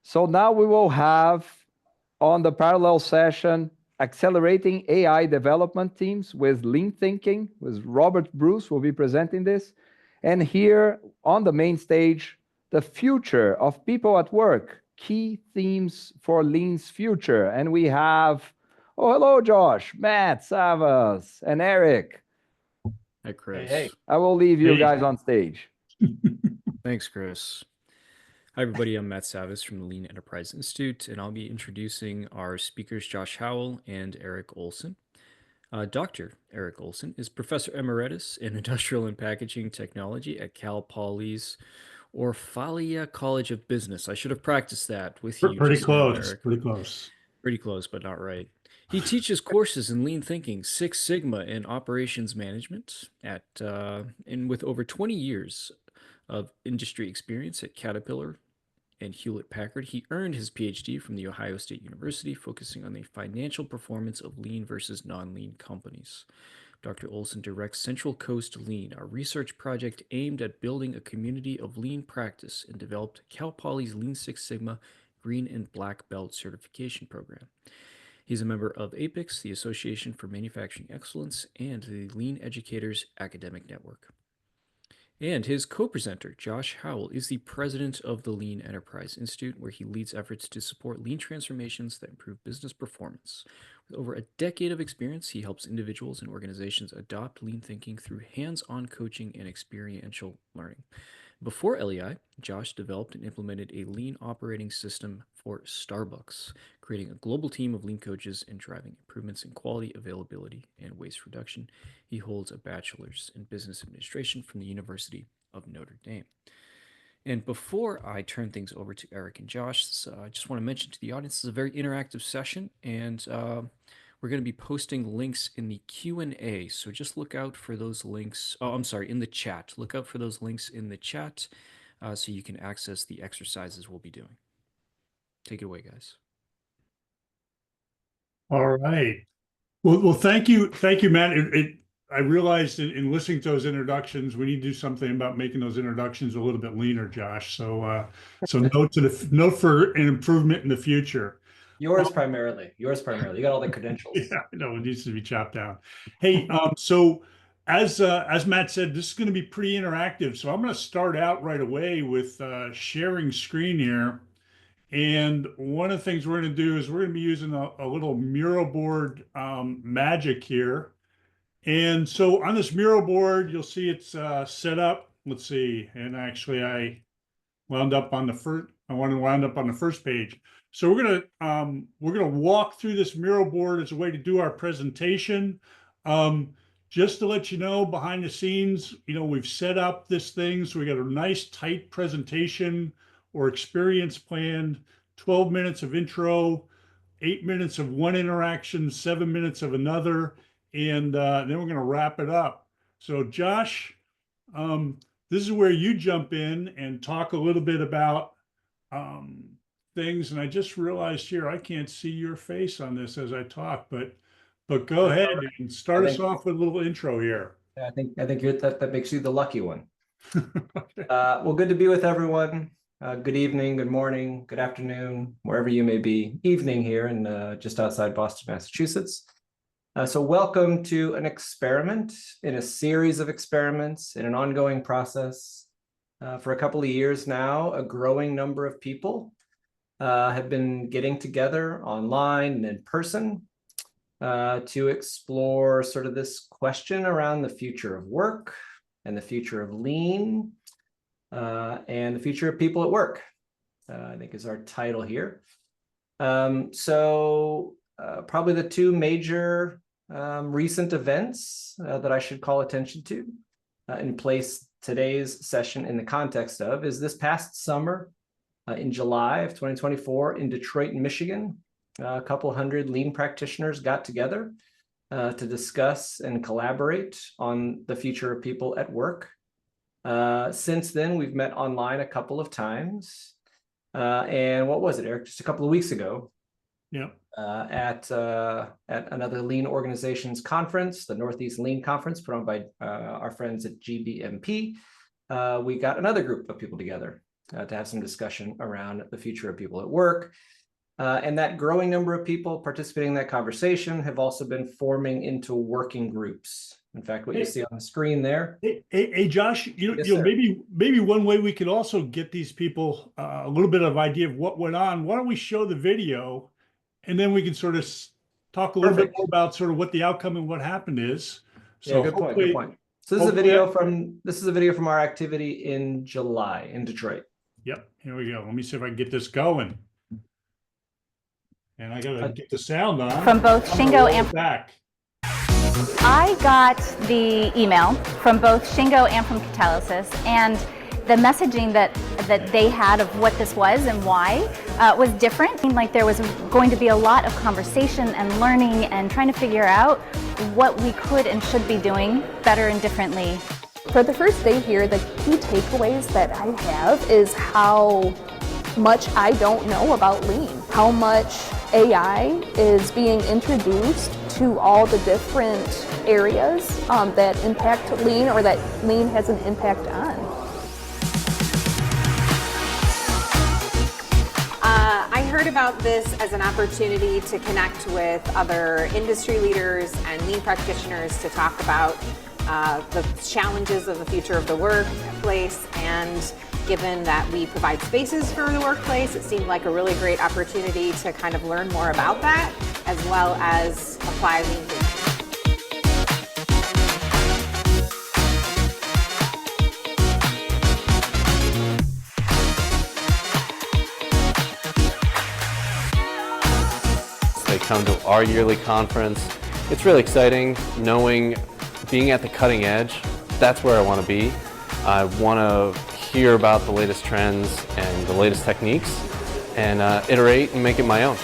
So now we will have on the parallel session, accelerating AI development teams with lean thinking, with Robert Bruce will be presenting this. And here on the main stage, the future of people at work, key themes for lean's future. And we have, oh, hello, Josh, Matt, Savas, and Eric. Hi, Chris. Hey. I will leave you guys on stage. Thanks, Chris. Hi, everybody. I'm Matt Savas from the Lean Enterprise Institute, and I'll be introducing our speakers, Josh Howell and Eric Olson. Dr. Eric Olson is Professor Emeritus in Industrial and Packaging Technology at Cal Poly's Orfalea College of Business. I should have practiced that with you. Pretty just now, close. Eric. Pretty close. Pretty close, but not right. He teaches courses in Lean Thinking, Six Sigma, and Operations Management and with over 20 years of industry experience at Caterpillar and Hewlett-Packard. He earned his PhD from The Ohio State University, focusing on the financial performance of lean versus non-lean companies. Dr. Olson directs Central Coast Lean, a research project aimed at building a community of lean practice, and developed Cal Poly's Lean Six Sigma Green and Black Belt certification program. He's a member of APEX, the Association for Manufacturing Excellence, and the Lean Educators Academic Network. And his co-presenter, Josh Howell, is the president of the Lean Enterprise Institute, where he leads efforts to support lean transformations that improve business performance. With over a decade of experience, he helps individuals and organizations adopt lean thinking through hands-on coaching and experiential learning. Before LEI, Josh developed and implemented a lean operating system for Starbucks, creating a global team of lean coaches and driving improvements in quality, availability, and waste reduction. He holds a bachelor's in business administration from the University of Notre Dame. And before I turn things over to Eric and Josh, I just want to mention to the audience, this is a very interactive session, and we're going to be posting links in the Q&A, so just look out for those links. Oh, I'm sorry, in the chat. Look out for those links in the chat so you can access the exercises we'll be doing. Take it away, guys. All right. Well, thank you, Matt. I realized in listening to those introductions, we need to do something about making those introductions a little bit leaner, Josh. So note for an improvement in the future. Yours primarily. You got all the credentials. Yeah, I know it needs to be chopped down. Hey, so as Matt said, this is going to be pretty interactive. So I'm going to start out right away with sharing screen here. And one of the things we're going to do is we're going to be using a little mural board magic here. And so on this mural board, you'll see it's set up. Let's see. And actually, I wound up on the first page. So we're gonna walk through this mural board as a way to do our presentation. Just to let you know, behind the scenes, we've set up this thing so we got a nice tight presentation or experience planned. 12 minutes of intro, 8 minutes of one interaction, 7 minutes of another, and then we're gonna wrap it up. So Josh, this is where you jump in and talk a little bit about things. And I just realized here I can't see your face on this as I talk, but go ahead and start us off with a little intro here. I think that makes you the lucky one. Okay. Well, good to be with everyone. Good evening, good morning, good afternoon, wherever you may be. Evening here in just outside Boston, Massachusetts. So welcome to an experiment in a series of experiments in an ongoing process. For a couple of years now, a growing number of people have been getting together online and in person to explore sort of this question around the future of work and the future of lean and the future of people at work, I think is our title here. Probably the two major recent events that I should call attention to and place today's session in the context of is this past summer in July of 2024 in Detroit, Michigan. A couple hundred lean practitioners got together to discuss and collaborate on the future of people at work. Since then, we've met online a couple of times. And what was it, Eric? Just a couple of weeks ago. Yeah. At another lean organizations conference, the Northeast Lean Conference, put on by our friends at GBMP. We got another group of people together to have some discussion around the future of people at work. And that growing number of people participating in that conversation have also been forming into working groups. In fact, what you see on the screen there. Hey, Josh, Yes, maybe one way we could also get these people a little bit of idea of what went on. Why don't we show the video, and then we can sort of talk a little bit more about sort of what the outcome and what happened is. So yeah, good point. Good point. So this is a video from our activity in July in Detroit. Yep, here we go. Let me see if I can get this going. And I gotta get the sound on. From both Shingo and back. I got the email from both Shingo and from Catalysis, and the messaging that they had of what this was and why was different. It seemed like there was going to be a lot of conversation and learning and trying to figure out what we could and should be doing better and differently. For the first day here, the key takeaways that I have is how much I don't know about lean, how much AI is being introduced to all the different areas that impact lean or that lean has an impact on. I heard about this as an opportunity to connect with other industry leaders and lean practitioners to talk about the challenges of the future of the workplace, and given that we provide spaces for the workplace, it seemed like a really great opportunity to kind of learn more about that, as well as apply lean thinking. They come to our yearly conference. It's really exciting knowing being at the cutting edge. That's where I want to be. I want to hear about the latest trends and the latest techniques and iterate and make it my own.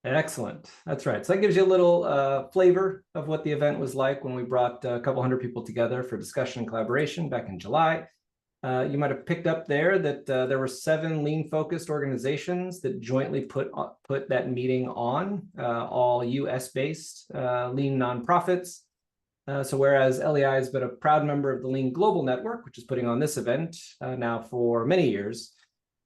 Excellent. That's right. So that gives you a little flavor of what the event was like when we brought a couple hundred people together for discussion and collaboration back in July. You might have picked up there that there were 7 lean-focused organizations that jointly put that meeting on, all US-based lean nonprofits. So whereas LEI has been a proud member of the Lean Global Network, which is putting on this event now for many years,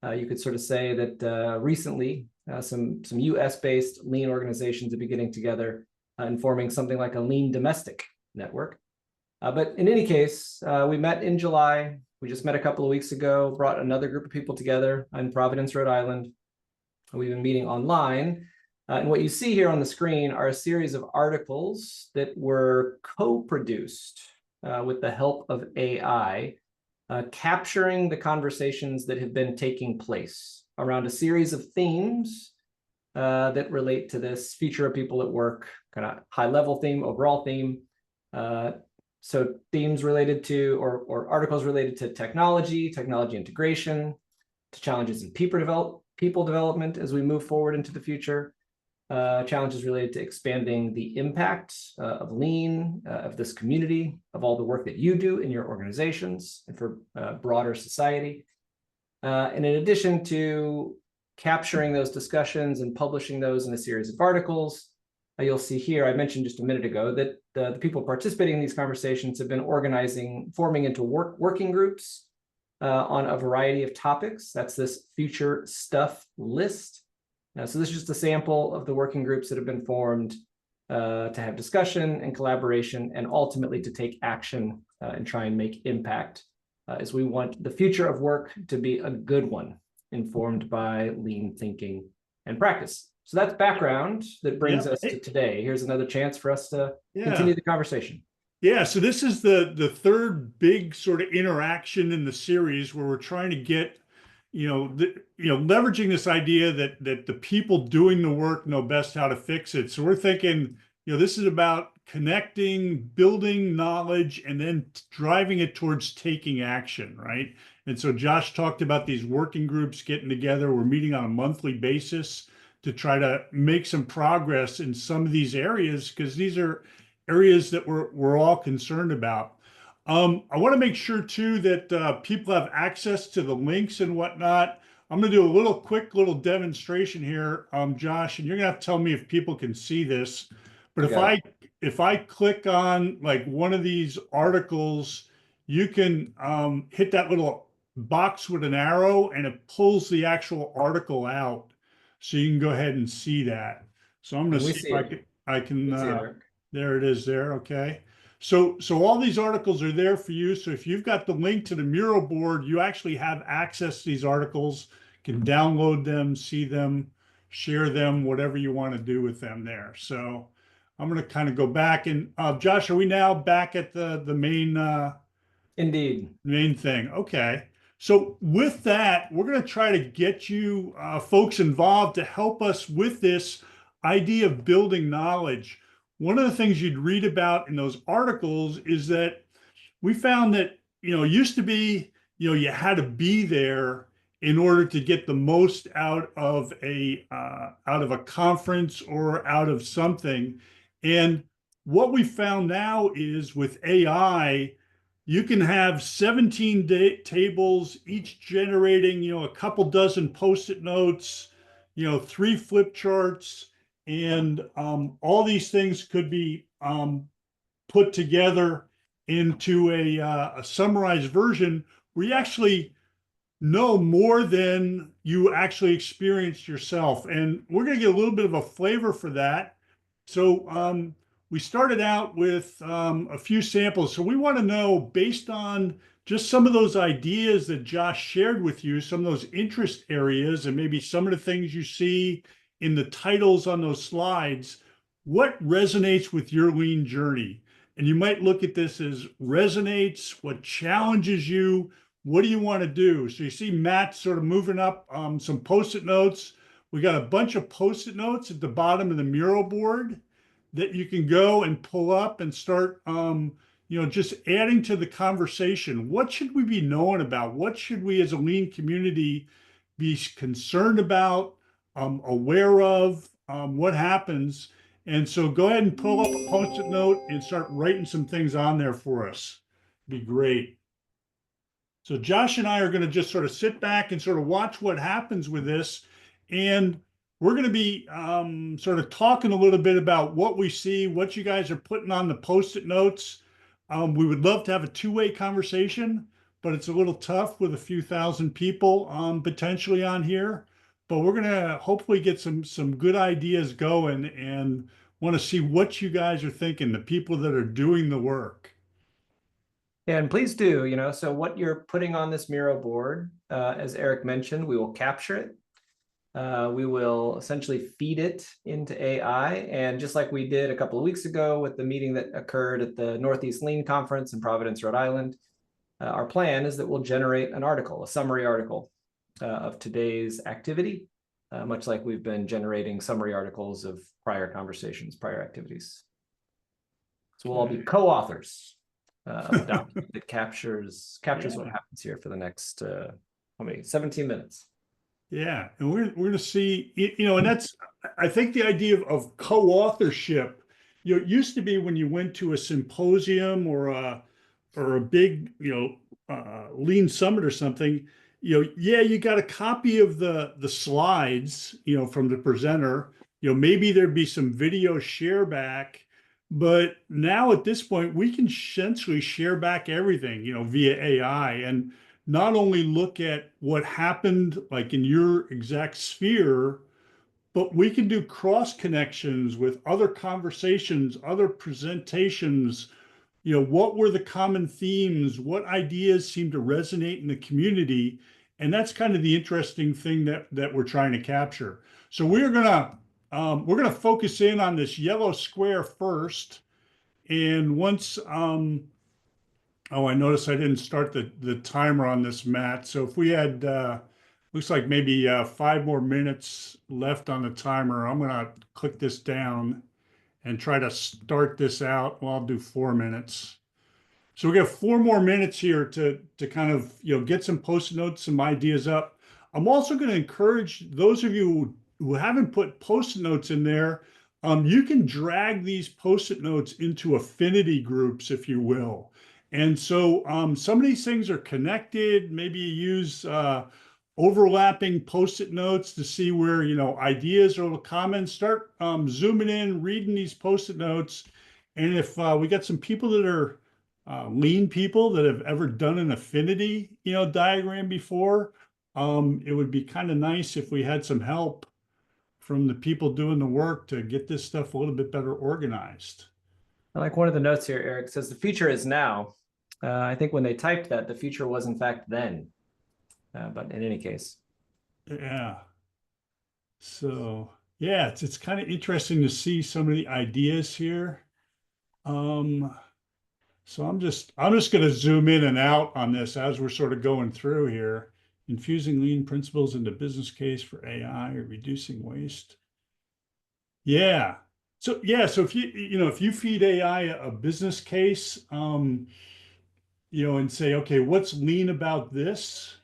you could sort of say that recently some US-based lean organizations have been getting together and forming something like a lean domestic network. But in any case, we met in July. We just met a couple of weeks ago, brought another group of people together in Providence, Rhode Island. We've been meeting online. And what you see here on the screen are a series of articles that were co-produced with the help of AI, capturing the conversations that have been taking place around a series of themes that relate to this future of people at work, kind of high-level theme, overall theme. So themes related to, or articles related to technology integration, to challenges in people development as we move forward into the future, challenges related to expanding the impact of lean, of this community, of all the work that you do in your organizations and for broader society. And in addition to capturing those discussions and publishing those in a series of articles, you'll see here, I mentioned just a minute ago that the people participating in these conversations have been forming into working groups on a variety of topics. That's this future stuff list. So this is just a sample of the working groups that have been formed to have discussion and collaboration and ultimately to take action and try and make impact as we want the future of work to be a good one, informed by lean thinking and practice. So that's background that brings us to today. Here's another chance for us to continue the conversation. Yeah, so this is the third big sort of interaction in the series where we're trying to get, leveraging this idea that the people doing the work know best how to fix it. So we're thinking, this is about connecting, building knowledge, and then driving it towards taking action, right? And so Josh talked about these working groups getting together. We're meeting on a monthly basis to try to make some progress in some of these areas, because these are areas that we're all concerned about. I want to make sure too that people have access to the links and whatnot. I'm going to do a quick little demonstration here, Josh, and you're going to have to tell me if people can see this. But if I click on like one of these articles, you can hit that little box with an arrow and it pulls the actual article out. So you can go ahead and see that. So I'm going to see if I can, there it is there. Okay. So all these articles are there for you. So if you've got the link to the mural board, you actually have access to these articles, can download them, see them, share them, whatever you want to do with them there. So I'm going to kind of go back and Josh, are we now back at the main Indeed. main thing? Okay. So with that, we're going to try to get you folks involved to help us with this idea of building knowledge. One of the things you'd read about in those articles is that we found that, you know, it used to be, you know, you had to be there in order to get the most out of a conference or out of something. And what we found now is with AI, you can have 17 tables, each generating, you know, a couple dozen Post-it notes, you know, 3 flip charts, and all these things could be put together into a summarized version where you actually know more than you actually experienced yourself. And we're going to get a little bit of a flavor for that. So we started out with a few samples. So we want to know, based on just some of those ideas that Josh shared with you, some of those interest areas, and maybe some of the things you see in the titles on those slides, what resonates with your lean journey? And you might look at this as resonates, what challenges you, what do you want to do? So you see Matt sort of moving up some Post-it notes. We got a bunch of Post-it notes at the bottom of the mural board that you can go and pull up and start, you know, just adding to the conversation. What should we be knowing about? What should we as a lean community be concerned about, aware of, what happens? And so go ahead and pull up a Post-it note and start writing some things on there for us. Be great. So Josh and I are going to just sort of sit back and sort of watch what happens with this. And we're going to be sort of talking a little bit about what we see, what you guys are putting on the Post-it notes. We would love to have a two-way conversation, but it's a little tough with a few thousand people potentially on here. But we're going to hopefully get some good ideas going and want to see what you guys are thinking, the people that are doing the work. And please do, you know, so what you're putting on this mural board, as Eric mentioned, we will capture it. We will essentially feed it into AI. And just like we did a couple of weeks ago with the meeting that occurred at the Northeast Lean Conference in Providence, Rhode Island, our plan is that we'll generate an article, a summary article of today's activity, much like we've been generating summary articles of prior conversations, prior activities. So we'll all be co-authors of a document that captures what happens here for the next, 17 minutes. Yeah, and we're going to see, you know, and that's, I think the idea of co-authorship, you know, it used to be when you went to a symposium or a big, you know, lean summit or something, you know, yeah, you got a copy of the slides, you know, from the presenter, you know, maybe there'd be some video share back, but now at this point, we can essentially share back everything, you know, via AI, and not only look at what happened like in your exact sphere, but we can do cross connections with other conversations, other presentations. You know, what were the common themes? What ideas seem to resonate in the community? And that's kind of the interesting thing that we're trying to capture. So we're gonna focus in on this yellow square first. And once oh, I noticed I didn't start the timer on this, Matt. So if we had, looks like maybe 5 more minutes left on the timer, I'm going to click this down and try to start this out. Well, I'll do 4 minutes. So we got 4 more minutes here to kind of, you know, get some Post-it notes, some ideas up. I'm also going to encourage those of you who haven't put Post-it notes in there, you can drag these Post-it notes into affinity groups, if you will. And so some of these things are connected. Maybe you use overlapping Post-it notes to see where, you know, ideas or little comments. Start zooming in, reading these Post-it notes, And if we got some people that are lean people that have ever done an affinity, diagram before, it would be kind of nice if we had some help from the people doing the work to get this stuff a little bit better organized. I like one of the notes here, Eric says the future is now. I think when they typed that, the future was in fact then. But in any case. Yeah. So yeah, it's kind of interesting to see some of the ideas here. So I'm just going to zoom in and out on this as we're sort of going through here. Infusing lean principles into business case for AI or reducing waste. Yeah. So if you feed AI a business case, and say, okay, what's lean about this?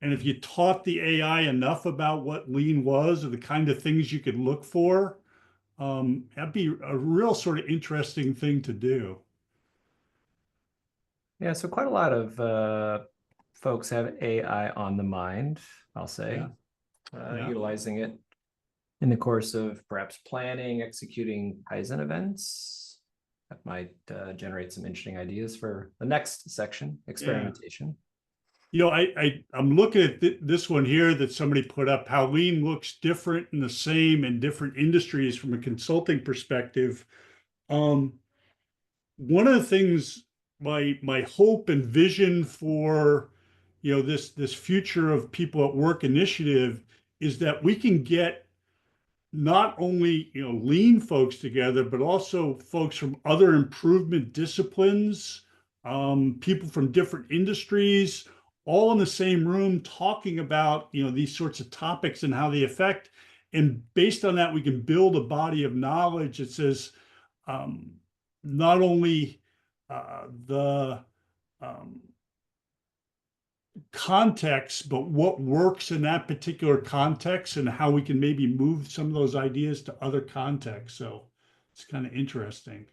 And if you taught the AI enough about what lean was or the kind of things you could look for, that'd be a real sort of interesting thing to do. Yeah, so quite a lot of folks have AI on the mind, I'll say, utilizing it in the course of perhaps planning, executing Kaizen events. That might generate some interesting ideas for the next section, experimentation. I'm looking at this one here that somebody put up, how lean looks different and the same in different industries from a consulting perspective. One of the things, my hope and vision for this future of people at work initiative is that we can get not only lean folks together, but also folks from other improvement disciplines, people from different industries, all in the same room talking about these sorts of topics and how they affect. And based on that, we can build a body of knowledge that says not only the context, but what works in that particular context and how we can maybe move some of those ideas to other contexts. So it's kind of interesting.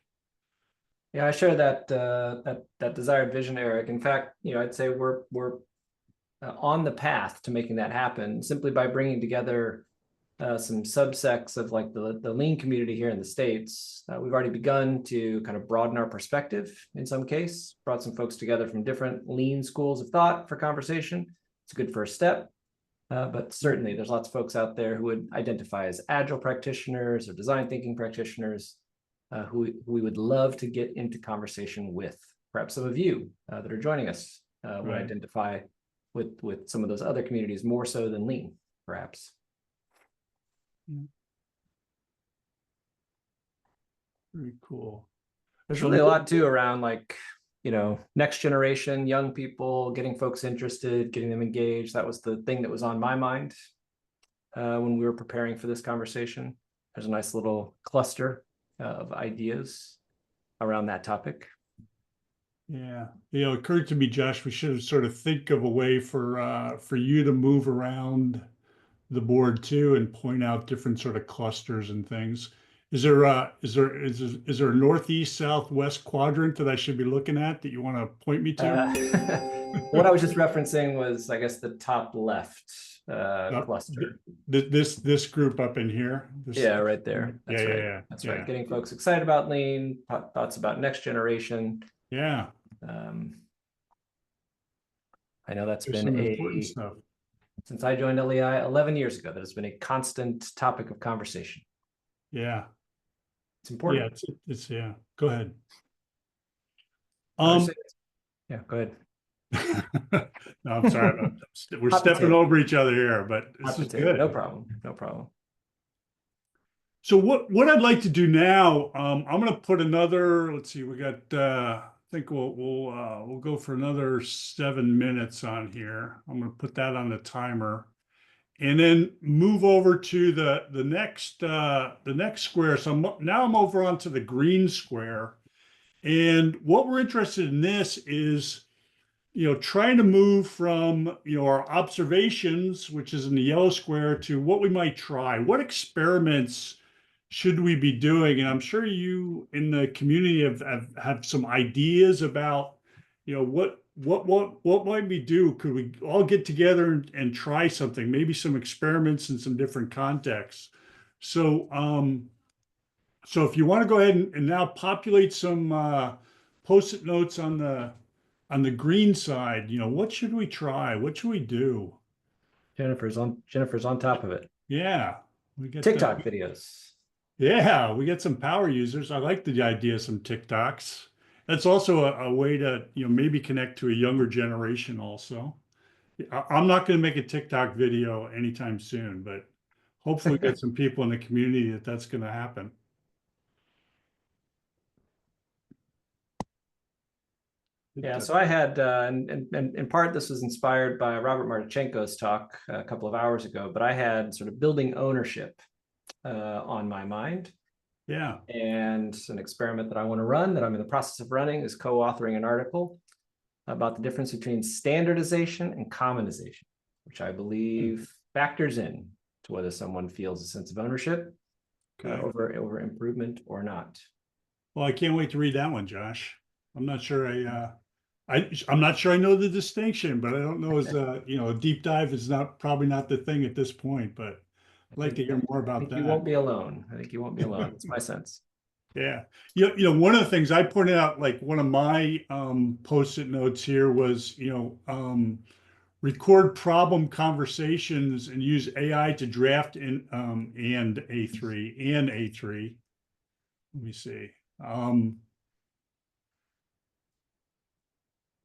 Yeah, I share that that desired vision, Eric. In fact, I'd say we're on the path to making that happen simply by bringing together some subsects of like the lean community here in the States. We've already begun to kind of broaden our perspective in some case, brought some folks together from different lean schools of thought for conversation. It's a good first step, but certainly there's lots of folks out there who would identify as agile practitioners or design thinking practitioners who we would love to get into conversation with. Perhaps some of you that are joining us would identify with some of those other communities more so than lean, perhaps. Very cool. There's really a lot too around like, next generation, young people, getting folks interested, getting them engaged. That was the thing that was on my mind when we were preparing for this conversation. There's a nice little cluster of ideas around that topic. Yeah, it occurred to me, Josh, we should sort of think of a way for you to move around the board too and point out different sort of clusters and things. Is there a northeast, southwest quadrant that I should be looking at that you want to point me to? What I was just referencing was, I guess, the top left cluster. This group up in here. Right there. That's right. That's right. Getting folks excited about lean, thoughts about next generation. Yeah. I know that's been important stuff. Since I joined LEI 11 years ago, that has been a constant topic of conversation. Yeah. It's important. Yeah, it's go ahead. Yeah, go ahead. No, I'm sorry. We're stepping over each other here, but this is good. No problem. No problem. So what I'd like to do now, I'm going to put another, let's see, we got, I think we'll go for another 7 minutes on here. I'm going to put that on the timer and then move over to the next square. So now I'm over onto the green square. And what we're interested in this is, trying to move from, our observations, which is in the yellow square, to what we might try. What experiments should we be doing? And I'm sure you in the community have some ideas about, what might we do? Could we all get together and try something, maybe some experiments in some different contexts? So So if you want to go ahead and now populate some post-it notes on the green side, what should we try? What should we do? Jennifer's on top of it. Yeah, we get TikTok videos. Yeah, we get some power users. I like the idea of some TikToks. That's also a way to, maybe connect to a younger generation also. I'm not going to make a TikTok video anytime soon, but hopefully get some people in the community that's going to happen. Yeah, so I had, and in part, this was inspired by Robert Martichenko's talk a couple of hours ago, but I had sort of building ownership on my mind. Yeah. And an experiment that I want to run, that I'm in the process of running, is co-authoring an article about the difference between standardization and commonization, which I believe factors in to whether someone feels a sense of ownership over improvement or not. Well, I can't wait to read that one, Josh. I'm not sure I'm not sure I know the distinction, but I don't know as a deep dive is probably not the thing at this point, but I'd like to hear more about that. You won't be alone. I think you won't be alone. That's my sense. Yeah. One of the things I pointed out, like one of my post-it notes here was, record problem conversations and use AI to draft in and A3. Let me see.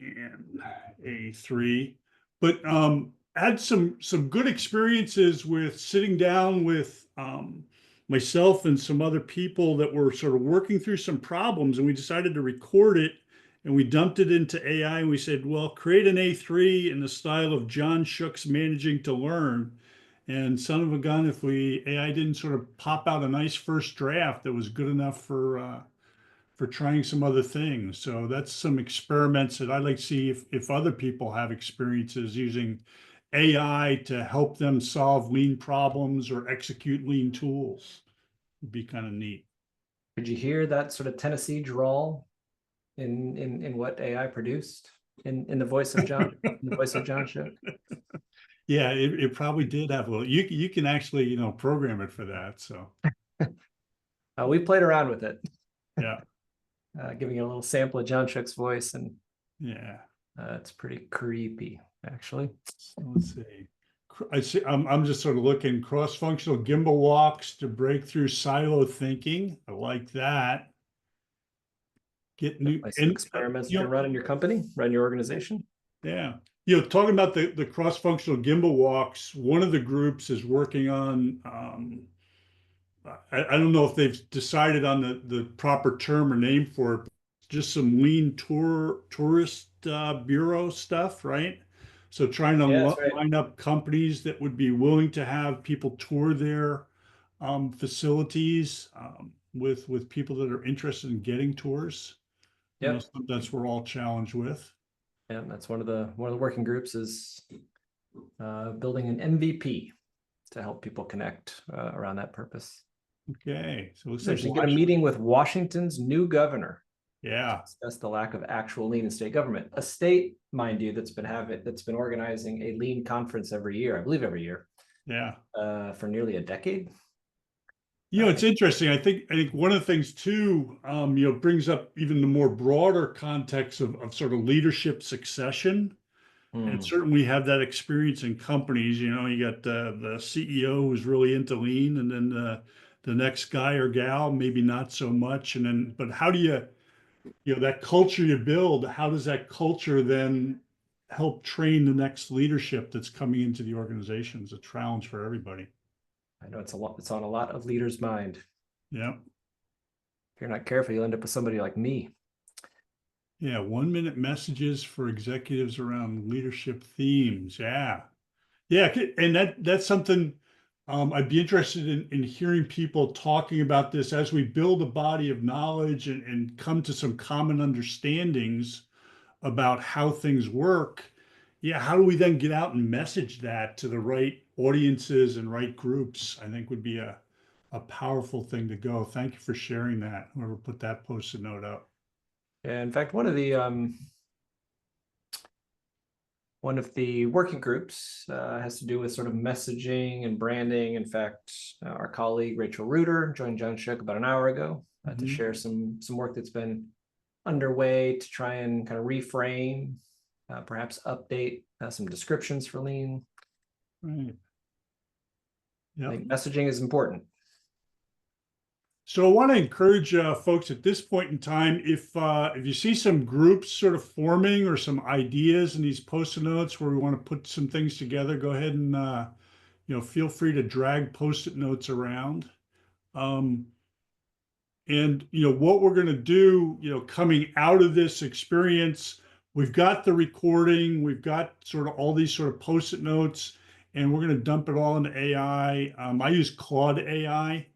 And A3, but had some good experiences with sitting down with myself and some other people that were sort of working through some problems, and we decided to record it, and we dumped it into AI, and we said, well, create an A3 in the style of John Shook's Managing to Learn. And son of a gun, if AI didn't sort of pop out a nice first draft that was good enough for trying some other things. So that's some experiments that I'd like to see if other people have experiences using AI to help them solve lean problems or execute lean tools. It'd be kind of neat. Did you hear that sort of Tennessee drawl in what AI produced in the voice of John, in the voice of John Shook? Yeah, it probably did have a little. You can actually program it for that. So we played around with it. Yeah. Giving you a little sample of John Shook's voice, and yeah, it's pretty creepy, actually. So let's see. I'm just sort of looking cross-functional gimbal walks to break through silo thinking. I like that. Get new experiments to run in your company, run your organization. Yeah. Talking about the cross-functional gimbal walks, one of the groups is working on I don't know if they've decided on the proper term or name for it, just some lean tourist bureau stuff, right? So trying to line up companies that would be willing to have people tour their facilities with people that are interested in getting tours. Yeah, that's we're all challenged with. Yeah, that's one of the working groups is building an MVP to help people connect around that purpose. Okay, so let's actually get a meeting with Washington's new governor. Yeah, that's the lack of actual lean in state government. A state, mind you, that's been organizing a lean conference every year, I believe every year. Yeah, for nearly a decade. It's interesting. I think one of the things too, brings up even the more broader context of sort of leadership succession. And certainly we have that experience in companies. You got the CEO who's really into lean, and then the next guy or gal maybe not so much. And then, but how do you that culture you build? How does that culture then help train the next leadership that's coming into the organization? It's a challenge for everybody. I know it's on a lot of leaders' mind. Yeah. If you're not careful, you'll end up with somebody like me. Yeah, 1-minute messages for executives around leadership themes. Yeah. Yeah, and that's something I'd be interested in hearing people talking about this as we build a body of knowledge and come to some common understandings about how things work. Yeah, how do we then get out and message that to the right audiences and right groups? I think would be a powerful thing to go. Thank you for sharing that, whoever put that post-it note up. Yeah, in fact, one of the One of the working groups has to do with sort of messaging and branding. In fact, our colleague Rachel Reuter joined John Shook about an hour ago to share some work that's been underway to try and kind of reframe, perhaps update some descriptions for lean. Right. I think messaging is important. So I want to encourage folks at this point in time, if you see some groups sort of forming or some ideas in these post-it notes where we want to put some things together, go ahead and feel free to drag post-it notes around. And what we're going to do, coming out of this experience, we've got the recording, we've got sort of all these sort of post-it notes, and we're going to dump it all into AI. I use Claude AI.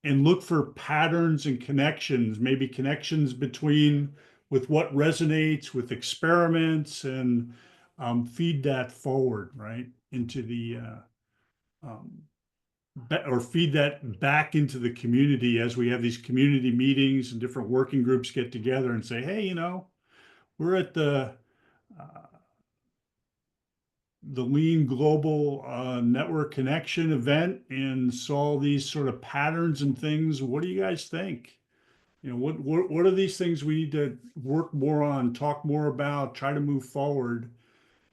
And look for patterns and connections, maybe connections with what resonates with experiments, and feed that forward, right, into the, or feed that back into the community as we have these community meetings and different working groups get together and say, hey, we're at the Lean Global Network Connection event and saw these sort of patterns and things. What do you guys think? What are these things we need to work more on, talk more about, try to move forward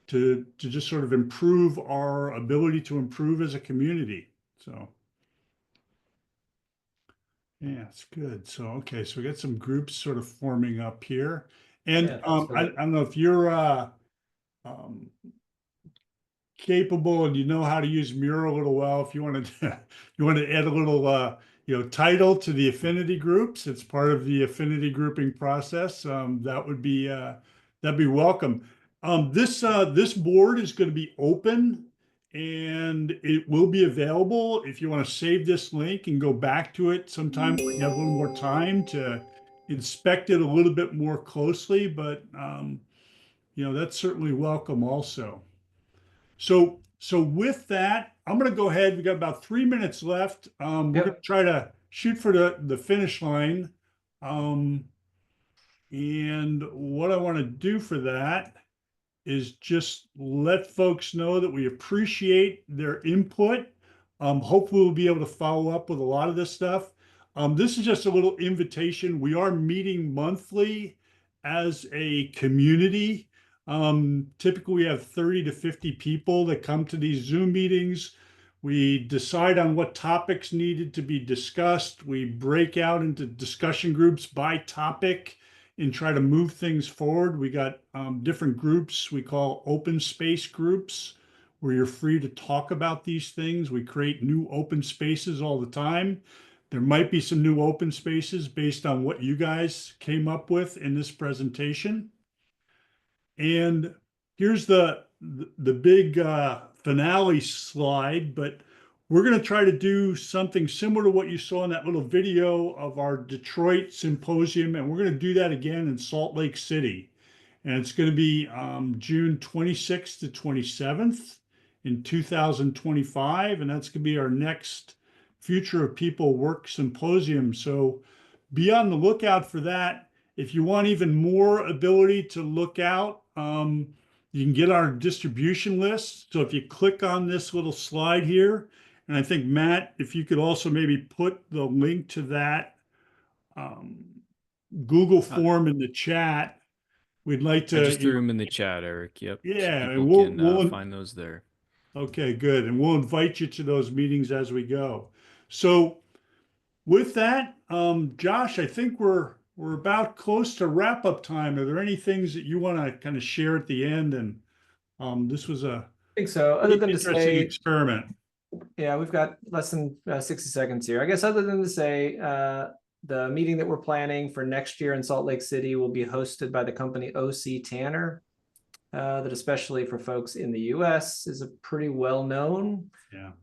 to just sort of improve our ability to improve as a community? So yeah, it's good. So okay, so we got some groups sort of forming up here, and I don't know if you're capable and you know how to use Mural a little well. If you want to add a little title to the affinity groups, it's part of the affinity grouping process. That would be that'd be welcome. This board is going to be open and it will be available if you want to save this link and go back to it sometime when you have a little more time to inspect it a little bit more closely, but that's certainly welcome also. So with that, I'm going to go ahead. We got about 3 minutes left. We're going to try to shoot for the finish line. And what I want to do for that is just let folks know that we appreciate their input. Hopefully we'll be able to follow up with a lot of this stuff. This is just a little invitation. We are meeting monthly as a community. Typically we have 30 to 50 people that come to these Zoom meetings. We decide on what topics needed to be discussed. We break out into discussion groups by topic and try to move things forward. We got different groups we call open space groups where you're free to talk about these things. We create new open spaces all the time. There might be some new open spaces based on what you guys came up with in this presentation. And here's the big finale slide, but we're going to try to do something similar to what you saw in that little video of our Detroit symposium, and we're going to do that again in Salt Lake City. And it's going to be June 26th to 27th in 2025, and that's going to be our next Future of People Work Symposium. So be on the lookout for that. If you want even more ability to look out, you can get our distribution list. So if you click on this little slide here, and I think, Matt, if you could also maybe put the link to that Google form in the chat, we'd like to. I just threw them in the chat, Eric. Yep. Yeah, so people can find those there. Okay, good. And we'll invite you to those meetings as we go. So with that, Josh, I think we're about close to wrap up time. Are there any things that you want to kind of share at the end? And this was I think so. Other than to say, experiment. Yeah, we've got less than 60 seconds here. I guess other than to say, the meeting that we're planning for next year in Salt Lake City will be hosted by the company OC Tanner, that especially for folks in the US is a pretty well-known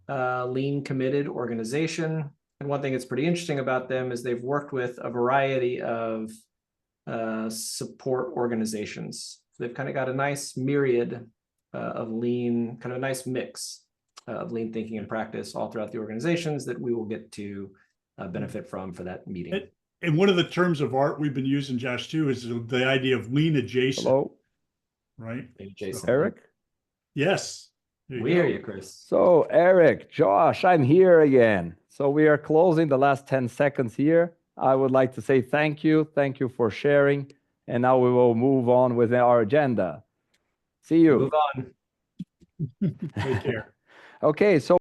lean committed organization. And one thing that's pretty interesting about them is they've worked with a variety of support organizations. So they've kind of got a nice myriad of lean, kind of a nice mix of lean thinking and practice all throughout the organizations that we will get to benefit from for that meeting. And one of the terms of art we've been using, Josh, too, is the idea of lean adjacent. Hello. right? Thank you, Jason. Eric? Yes. There We go. hear you, Chris. So Eric, Josh, I'm here again. So we are closing the last 10 seconds here. I would like to say thank you. Thank you for sharing. And now we will move on with our agenda. See you. Move on. Take care. Okay, so